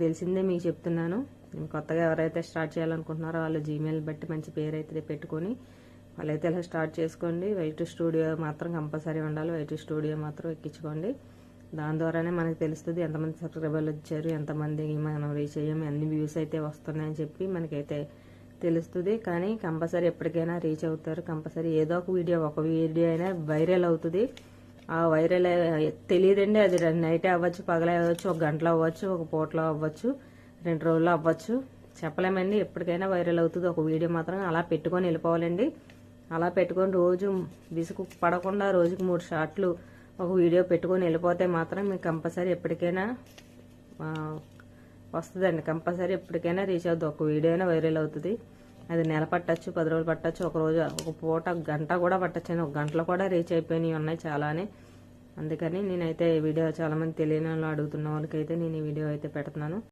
తెలిసిందే మీకు చెప్తున్నాను. కొత్తగా ఎవరైతే స్టార్ట్ చేయాలనుకుంటున్నారో వాళ్ళు జీమెయిల్ బట్టి మంచి పేరు అయితే పెట్టుకొని వాళ్ళైతే ఇలా స్టార్ట్ చేసుకోండి. వైట్ స్టూడియో మాత్రం కంపల్సరీ ఉండాలి. వైట్ స్టూడియో మాత్రం ఎక్కించుకోండి. దాని ద్వారానే మనకు తెలుస్తుంది ఎంతమంది సబ్స్క్రైబర్లు వచ్చారు, ఎంతమంది మనం రీచ్ అయ్యాము, ఎన్ని వ్యూస్ అయితే వస్తున్నాయని చెప్పి మనకైతే తెలుస్తుంది. కానీ కంపల్సరీ ఎప్పటికైనా రీచ్ అవుతారు. కంపల్సరీ ఏదో ఒక వీడియో అయినా వైరల్ అవుతుంది. ఆ వైరల్ తెలియదండి, అది నైటే అవ్వచ్చు, పగలే అవ్వచ్చు, ఒక గంటలో అవ్వచ్చు, ఒక పూటలో అవ్వచ్చు, 2 రోజుల్లో అవ్వచ్చు, చెప్పలేమండి. ఎప్పటికైనా వైరల్ అవుతుంది ఒక వీడియో మాత్రం. అలా పెట్టుకొని వెళ్ళిపోవాలండి. అలా పెట్టుకొని రోజు విసుగు పడకుండా రోజుకి 3 షార్ట్లు ఒక వీడియో పెట్టుకొని వెళ్ళిపోతే మాత్రం మీకు కంపల్సరీ ఎప్పటికైనా వస్తుందండి. కంపల్సరీ ఎప్పటికైనా రీచ్ అవుతుంది. ఒక వీడియో అయినా వైరల్ అవుతుంది. అది నెల పట్టచ్చు, 10 రోజులు పట్టచ్చు, ఒక రోజు, ఒక పూట, గంట కూడా పట్టచ్చు అని, ఒక గంటలో కూడా రీచ్ అయిపోయినాయి ఉన్నాయి చాలానే. అందుకని నేనైతే ఈ వీడియో చాలామంది తెలియని వాళ్ళు అడుగుతున్న వాళ్ళకైతే నేను ఈ వీడియో అయితే పెడుతున్నాను.